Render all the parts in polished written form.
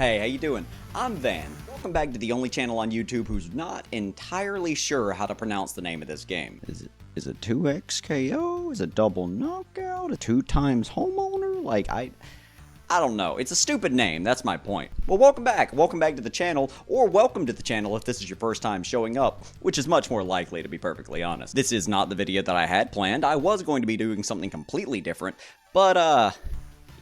Hey, how you doing? I'm Van. Welcome back to the only channel on YouTube who's not entirely sure how to pronounce the name of this game. Is it 2x KO? Is it double knockout? A 2 times homeowner? Like, I don't know. It's a stupid name, that's my point. Well, welcome back. Welcome back to the channel, or welcome to the channel if this is your first time showing up, which is much more likely, to be perfectly honest. This is not the video that I had planned. I was going to be doing something completely different, but,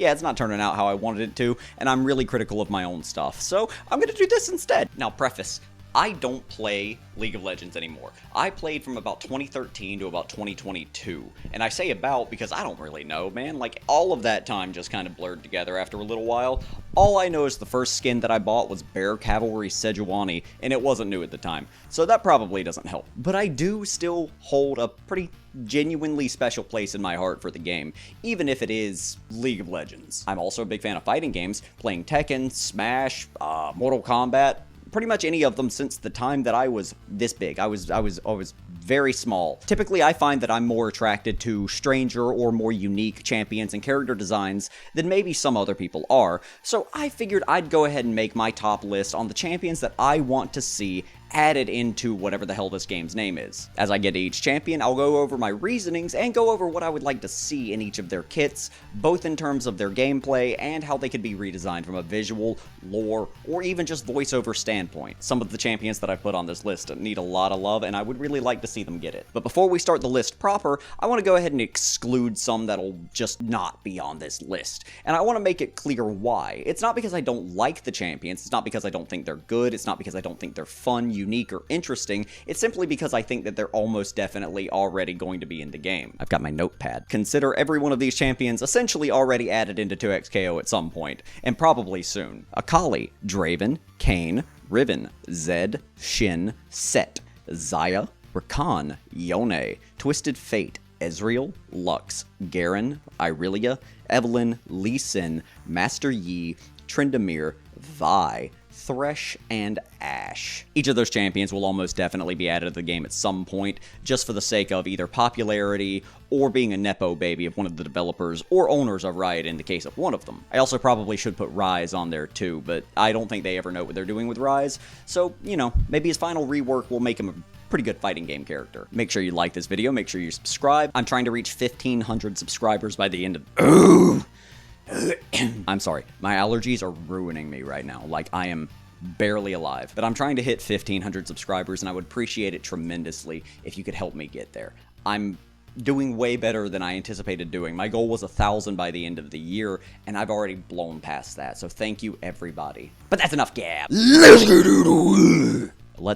yeah, it's not turning out how I wanted it to, and I'm really critical of my own stuff, so I'm gonna do this instead. Now, preface, I don't play League of Legends anymore. I played from about 2013 to about 2022, and I say about because I don't really know, man. Like, all of that time just kind of blurred together after a little while. All I know is the first skin that I bought was Bear Cavalry Sejuani, and it wasn't new at the time, so that probably doesn't help. But I do still hold a pretty genuinely special place in my heart for the game, even if it is League of Legends. I'm also a big fan of fighting games, playing Tekken, Smash, Mortal Kombat, pretty much any of them since the time that I was this big. I was very small. Typically, I find that I'm more attracted to stranger or more unique champions and character designs than maybe some other people are, so I figured I'd go ahead and make my top list on the champions that I want to see added into whatever the hell this game's name is. As I get to each champion, I'll go over my reasonings and go over what I would like to see in each of their kits, both in terms of their gameplay and how they could be redesigned from a visual, lore, or even just voiceover standpoint. Some of the champions that I've put on this list need a lot of love, and I would really like to see them get it. But before we start the list proper, I want to go ahead and exclude some that'll just not be on this list. And I want to make it clear why. It's not because I don't like the champions, it's not because I don't think they're good, it's not because I don't think they're fun, unique, or interesting. It's simply because I think that they're almost definitely already going to be in the game. I've got my notepad. Consider every one of these champions essentially already added into 2xKO at some point, and probably soon. Akali, Draven, Kayn, Riven, Zed, Shin, Set, Xayah, Rakan, Yone, Twisted Fate, Ezreal, Lux, Garen, Irelia, Evelynn, Lee Sin, Master Yi, Tryndamere, Vi, Thresh, and Ashe. Each of those champions will almost definitely be added to the game at some point, just for the sake of either popularity or being a nepo baby of one of the developers or owners of Riot in the case of one of them. I also probably should put Ryze on there too, but I don't think they ever know what they're doing with Ryze, so, you know, maybe his final rework will make him a pretty good fighting game character. Make sure you like this video, make sure you subscribe. I'm trying to reach 1,500 subscribers by the end of... I'm sorry, my allergies are ruining me right now. Like, I am barely alive. But I'm trying to hit 1,500 subscribers, and I would appreciate it tremendously if you could help me get there. I'm doing way better than I anticipated doing. My goal was 1,000 by the end of the year, and I've already blown past that, so thank you, everybody. But that's enough gab. Let's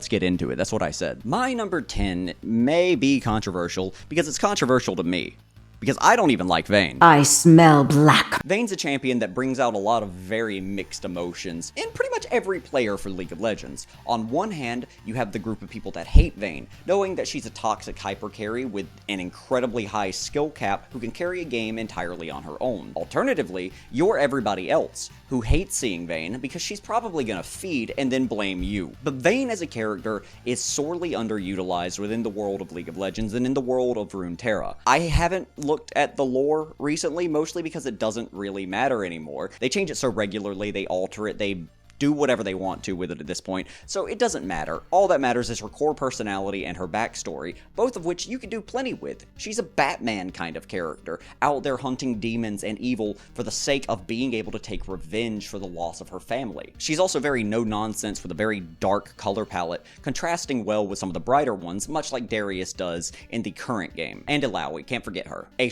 get into it. That's what I said. My number 10 may be controversial, because it's controversial to me. Because I don't even like Vayne. I smell black. Vayne's a champion that brings out a lot of very mixed emotions in pretty much every player for League of Legends. On one hand, you have the group of people that hate Vayne, knowing that she's a toxic hyper carry with an incredibly high skill cap who can carry a game entirely on her own. Alternatively, you're everybody else who hates seeing Vayne because she's probably gonna feed and then blame you. But Vayne as a character is sorely underutilized within the world of League of Legends and in the world of Runeterra. I haven't looked at the lore recently, mostly because it doesn't really matter anymore. They change it so regularly, they alter it, they do whatever they want to with it at this point, so it doesn't matter. All that matters is her core personality and her backstory, both of which you can do plenty with. She's a Batman kind of character, out there hunting demons and evil for the sake of being able to take revenge for the loss of her family. She's also very no-nonsense with a very dark color palette, contrasting well with some of the brighter ones, much like Darius does in the current game. And Illaoi, can't forget her. A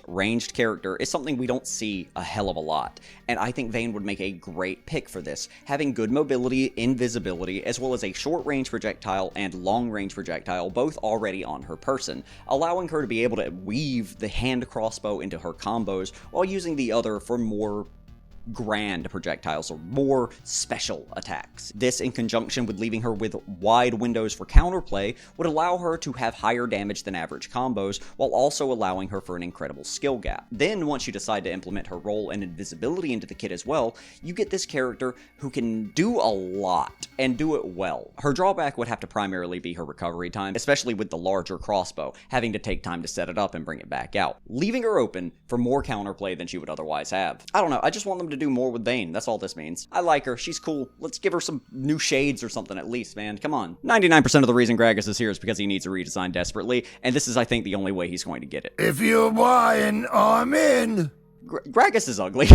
ranged character is something we don't see a hell of a lot, and I think Vayne would make a great pick for this, having good mobility, invisibility, as well as a short-range projectile and long-range projectile both already on her person, allowing her to be able to weave the hand crossbow into her combos while using the other for more grand projectiles or more special attacks. This, in conjunction with leaving her with wide windows for counterplay, would allow her to have higher damage than average combos, while also allowing her for an incredible skill gap. Then, once you decide to implement her role and invisibility into the kit as well, you get this character who can do a lot, and do it well. Her drawback would have to primarily be her recovery time, especially with the larger crossbow, having to take time to set it up and bring it back out, leaving her open for more counterplay than she would otherwise have. I don't know, I just want them to to do more with Vayne. That's all this means. I like her. She's cool. Let's give her some new shades or something at least, man. Come on. 99% of the reason Gragas is here is because he needs a redesign desperately, and this is, I think, the only way he's going to get it. If you're buying, I'm in. Gragas is ugly.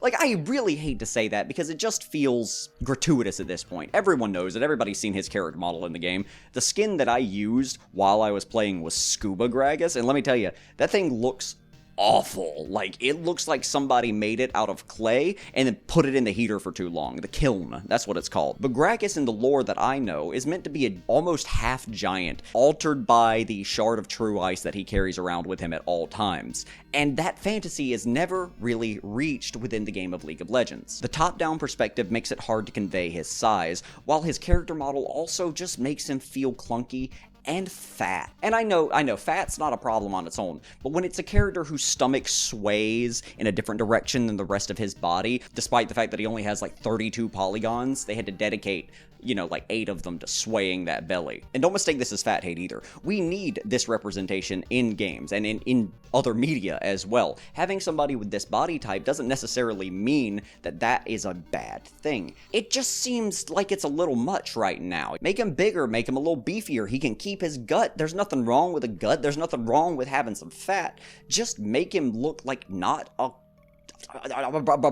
Like, I really hate to say that because it just feels gratuitous at this point. Everyone knows it. Everybody's seen his character model in the game. The skin that I used while I was playing was Scuba Gragas, and let me tell you, that thing looks awful. Like, it looks like somebody made it out of clay and then put it in the heater for too long. The kiln, that's what it's called. But Gragas in the lore that I know is meant to be an almost half giant, altered by the shard of true ice that he carries around with him at all times. And that fantasy is never really reached within the game of League of Legends. The top-down perspective makes it hard to convey his size, while his character model also just makes him feel clunky and fat. And I know, fat's not a problem on its own, but when it's a character whose stomach sways in a different direction than the rest of his body, despite the fact that he only has like 32 polygons, they had to dedicate, like 8 of them to swaying that belly. And don't mistake this as fat hate either. We need this representation in games and in other media as well. Having somebody with this body type doesn't necessarily mean that that is a bad thing. It just seems like it's a little much right now. Make him bigger, make him a little beefier. He can keep his gut. There's nothing wrong with a gut. There's nothing wrong with having some fat. Just make him look like not a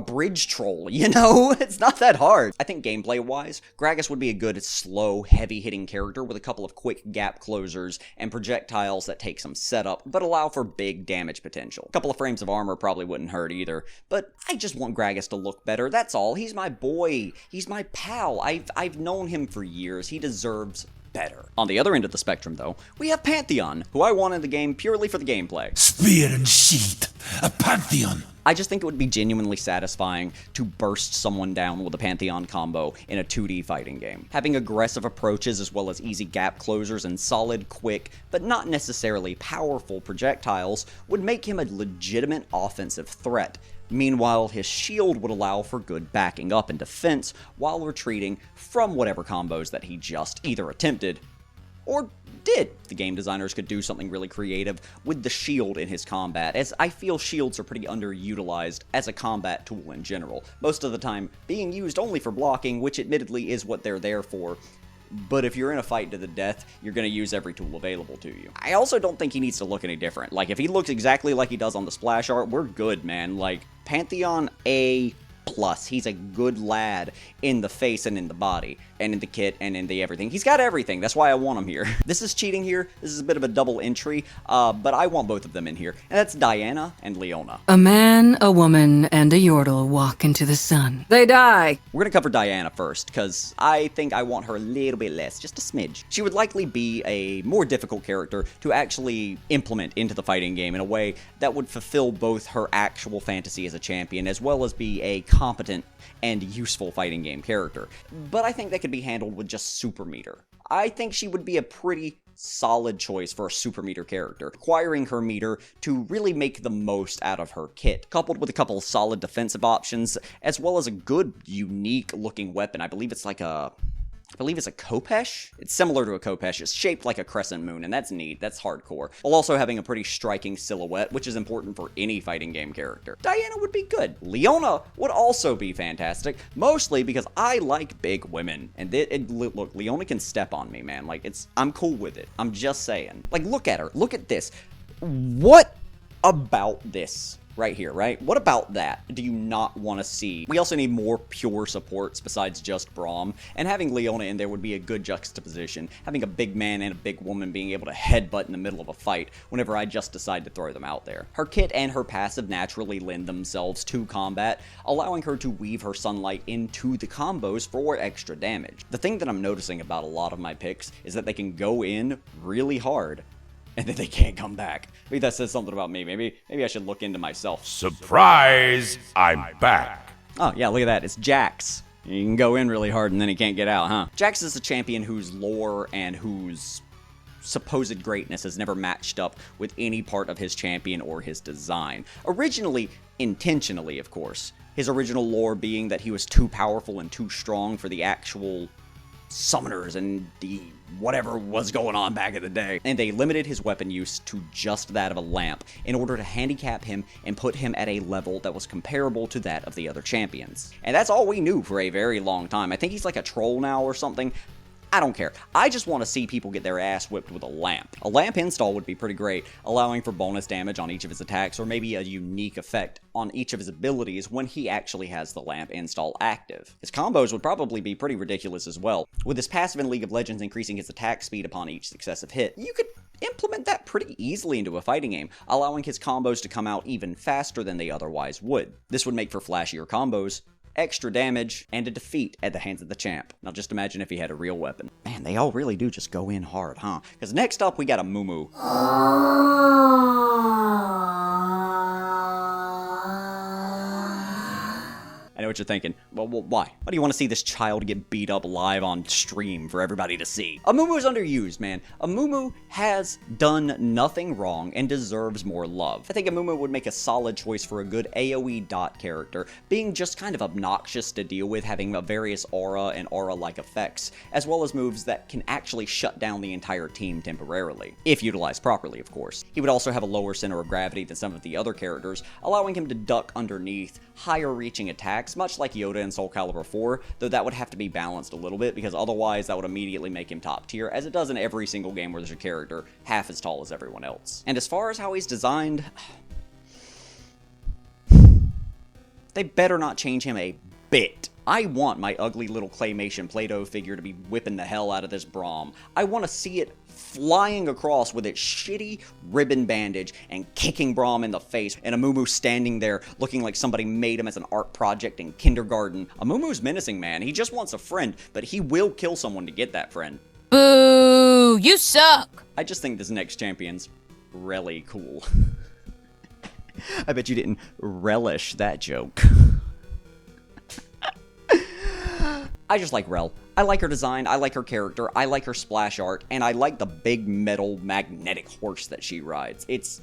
bridge troll, It's not that hard. I think gameplay-wise, Gragas would be a good, slow, heavy-hitting character with a couple of quick gap closers and projectiles that take some setup, but allow for big damage potential. A couple of frames of armor probably wouldn't hurt either, but I just want Gragas to look better, that's all. He's my boy. He's my pal. I've known him for years. He deserves better. On the other end of the spectrum, though, we have Pantheon, who I want in the game purely for the gameplay. Spear and sheath, a Pantheon. I just think it would be genuinely satisfying to burst someone down with a Pantheon combo in a 2D fighting game. Having aggressive approaches as well as easy gap closers and solid, quick, but not necessarily powerful projectiles would make him a legitimate offensive threat. Meanwhile, his shield would allow for good backing up and defense while retreating from whatever combos that he just either attempted or did. The game designers could do something really creative with the shield in his combat, as I feel shields are pretty underutilized as a combat tool in general, most of the time being used only for blocking, which admittedly is what they're there for. But if you're in a fight to the death, you're going to use every tool available to you. I also don't think he needs to look any different. Like, if he looks exactly like he does on the splash art, we're good, man. Like, Pantheon A+. He's a good lad in the face and in the body, and in the kit, and in the everything. He's got everything. That's why I want him here. This is cheating here. This is a bit of a double entry, but I want both of them in here. And that's Diana and Leona. A man, a woman, and a Yordle walk into the sun. They die. We're gonna cover Diana first, because I think I want her a little bit less, just a smidge. She would likely be a more difficult character to actually implement into the fighting game in a way that would fulfill both her actual fantasy as a champion, as well as be a competent and useful fighting game character. But I think that could be handled with just super meter. I think she would be a pretty solid choice for a super meter character, requiring her meter to really make the most out of her kit, coupled with a couple of solid defensive options, as well as a good, unique looking weapon. I believe it's a Khopesh? It's similar to a Khopesh. It's shaped like a crescent moon, and that's neat. That's hardcore. While also having a pretty striking silhouette, which is important for any fighting game character. Diana would be good. Leona would also be fantastic, mostly because I like big women. And look, Leona can step on me, man. Like, I'm cool with it. I'm just saying. Like, look at her. Look at this. What about this? Right here, right? What about that do you not want to see? We also need more pure supports besides just Braum, and having Leona in there would be a good juxtaposition, having a big man and a big woman being able to headbutt in the middle of a fight whenever I just decide to throw them out there. Her kit and her passive naturally lend themselves to combat, allowing her to weave her sunlight into the combos for extra damage. The thing that I'm noticing about a lot of my picks is that they can go in really hard, and then they can't come back. Maybe that says something about me. Maybe I should look into myself. Surprise! I'm back. Oh, yeah, look at that. It's Jax. You can go in really hard and then he can't get out, huh? Jax is a champion whose lore and whose supposed greatness has never matched up with any part of his champion or his design. Originally, intentionally, of course. His original lore being that he was too powerful and too strong for the actual summoners and the whatever was going on back in the day. And they limited his weapon use to just that of a lamp in order to handicap him and put him at a level that was comparable to that of the other champions. And that's all we knew for a very long time. I think he's like a troll now or something. I don't care. I just want to see people get their ass whipped with a lamp. A lamp install would be pretty great, allowing for bonus damage on each of his attacks, or maybe a unique effect on each of his abilities when he actually has the lamp install active. His combos would probably be pretty ridiculous as well. With his passive in League of Legends increasing his attack speed upon each successive hit, you could implement that pretty easily into a fighting game, allowing his combos to come out even faster than they otherwise would. This would make for flashier combos, extra damage, and a defeat at the hands of the champ. Now just imagine if he had a real weapon. Man, they all really do just go in hard, huh? Because next up, we got a Moo. I know what you're thinking. Well, why? Why do you want to see this child get beat up live on stream for everybody to see? Amumu's underused, man. Amumu has done nothing wrong and deserves more love. I think Amumu would make a solid choice for a good AoE dot character, being just kind of obnoxious to deal with, having a various aura and aura-like effects, as well as moves that can actually shut down the entire team temporarily, if utilized properly, of course. He would also have a lower center of gravity than some of the other characters, allowing him to duck underneath higher-reaching attacks, much like Yoda in Soul Calibur 4, though that would have to be balanced a little bit, because otherwise that would immediately make him top tier, as it does in every single game where there's a character half as tall as everyone else. And as far as how he's designed, they better not change him a bit. I want my ugly little claymation Play-Doh figure to be whipping the hell out of this Braum. I want to see it flying across with its shitty ribbon bandage and kicking Braum in the face, and Amumu standing there looking like somebody made him as an art project in kindergarten. Amumu's menacing, man. He just wants a friend, but he will kill someone to get that friend. Boo! You suck! I just think this next champion's really cool. I bet you didn't relish that joke. I just like Rel. I like her design, I like her character, I like her splash art, and I like the big metal magnetic horse that she rides. It's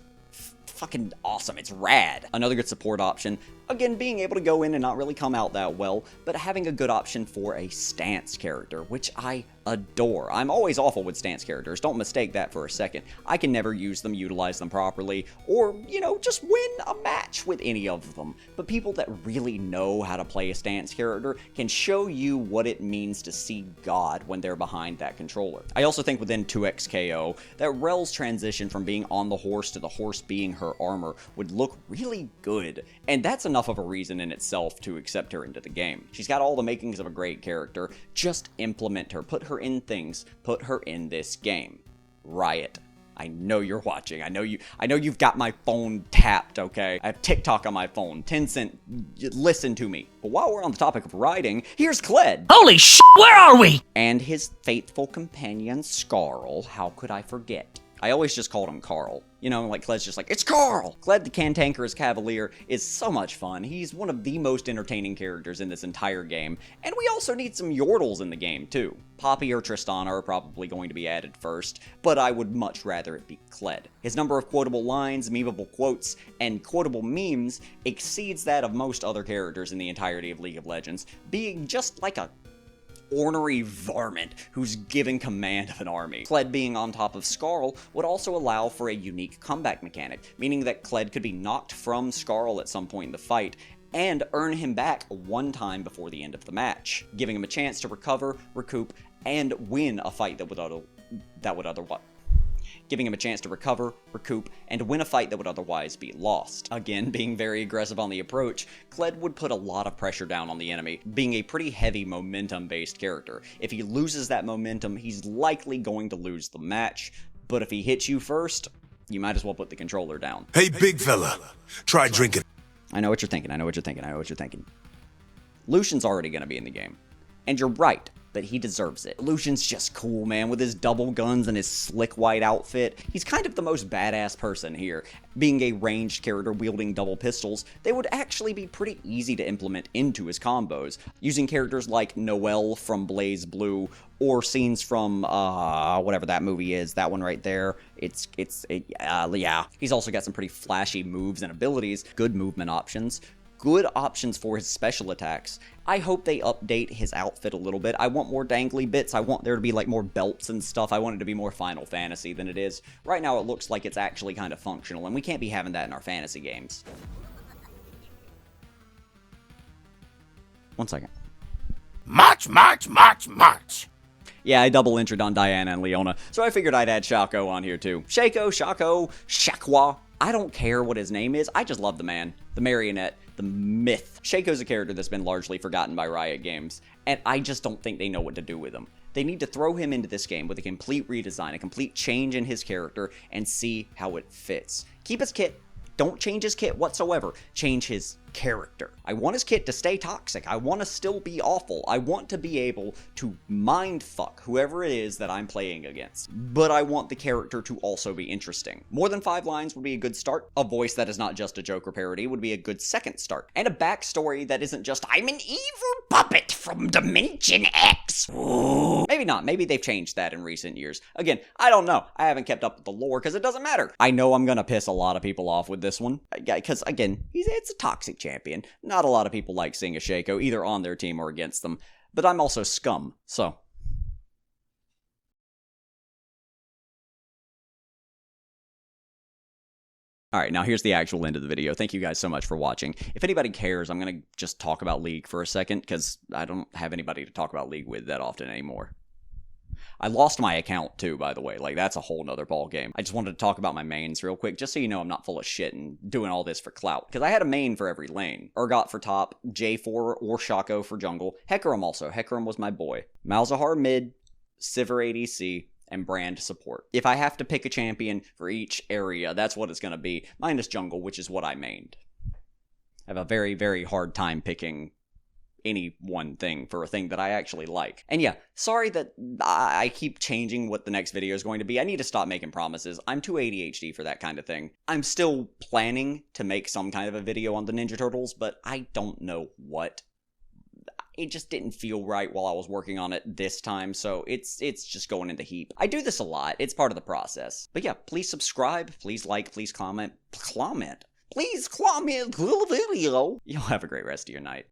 fucking awesome. It's rad. Another good support option. Again, being able to go in and not really come out that well, but having a good option for a stance character, which I adore. I'm always awful with stance characters, don't mistake that for a second. I can never use them, utilize them properly, or, you know, just win a match with any of them. But people that really know how to play a stance character can show you what it means to see God when they're behind that controller. I also think within 2XKO, that Rel's transition from being on the horse to the horse being her armor would look really good, and that's enough of a reason in itself to accept her into the game. She's got all the makings of a great character. Just implement her, put her in things, put her in this game. Riot, I know you're watching. I know you've got my phone tapped, okay? I have TikTok on my phone. Tencent, listen to me. But while we're on the topic of riding, here's Kled. Holy shit, where are we? And his faithful companion, Skarl. How could I forget? I always just called him Carl. You know, like Kled's just like, it's Carl! Kled the Cantankerous Cavalier is so much fun. He's one of the most entertaining characters in this entire game. And we also need some Yordles in the game, too. Poppy or Tristana are probably going to be added first, but I would much rather it be Kled. His number of quotable lines, memeable quotes, and quotable memes exceeds that of most other characters in the entirety of League of Legends, being just like a ornery varmint who's given command of an army. Kled being on top of Skarl would also allow for a unique comeback mechanic, meaning that Kled could be knocked from Skarl at some point in the fight and earn him back one time before the end of the match, giving him a chance to recover, recoup, and win a fight that would otherwise giving him a chance to recover, recoup, and win a fight that would otherwise be lost. Again, being very aggressive on the approach, Kled would put a lot of pressure down on the enemy, being a pretty heavy momentum-based character. If he loses that momentum, he's likely going to lose the match, but if he hits you first, you might as well put the controller down. Hey, big fella, try drinking. I know what you're thinking, Lucian's already going to be in the game. And you're right, but he deserves it. Lucian's just cool, man, with his double guns and his slick white outfit. He's kind of the most badass person here. Being a ranged character wielding double pistols, they would actually be pretty easy to implement into his combos, using characters like Noelle from Blaze Blue, or scenes from, whatever that movie is, that one right there. Yeah. He's also got some pretty flashy moves and abilities, good movement options, good options for his special attacks. I hope they update his outfit a little bit. I want more dangly bits. I want there to be like more belts and stuff. I want it to be more Final Fantasy than it is. Right now it looks like it's actually kind of functional, and we can't be having that in our fantasy games. One second. March, march, march, march. Yeah, I double entered on Diana and Leona, so I figured I'd add Shaco on here too. Shaco, Shakwa. I don't care what his name is, I just love the man. The marionette, the myth. Shaco's a character that's been largely forgotten by Riot Games, and I just don't think they know what to do with him. They need to throw him into this game with a complete redesign, a complete change in his character, and see how it fits. Keep his kit. Don't change his kit whatsoever. Change his character. I want his kit to stay toxic. I want to still be awful. I want to be able to mindfuck whoever it is that I'm playing against. But I want the character to also be interesting. More than 5 lines would be a good start. A voice that is not just a Joker parody would be a good second start. And a backstory that isn't just, I'm an evil puppet from Dimension X. Ooh. Maybe not. Maybe they've changed that in recent years. Again, I don't know. I haven't kept up with the lore because it doesn't matter. I know I'm going to piss a lot of people off with this one. Because, again, it's a toxic champion. Not a lot of people like seeing a Shaco, either on their team or against them. But I'm also scum, so... Alright, now here's the actual end of the video. Thank you guys so much for watching. If anybody cares, I'm going to just talk about League for a second, because I don't have anybody to talk about League with that often anymore. I lost my account too, by the way. Like, that's a whole nother ball game. I just wanted to talk about my mains real quick, just so you know I'm not full of shit and doing all this for clout. Because I had a main for every lane. Urgot for top, J4 or Shaco for jungle. Hecarim also. Hecarim was my boy. Malzahar mid, Sivir ADC, and Brand support. If I have to pick a champion for each area, that's what it's going to be. Minus jungle, which is what I mained. I have a very, very hard time picking any one thing for a thing that I actually like. And yeah, sorry that I keep changing what the next video is going to be. I need to stop making promises. I'm too ADHD for that kind of thing. I'm still planning to make some kind of a video on the Ninja Turtles, but I don't know what. It just didn't feel right while I was working on it this time, so it's just going into heap. I do this a lot. It's part of the process. But yeah, please subscribe, please like, please comment. Please comment the video. You'll have a great rest of your night.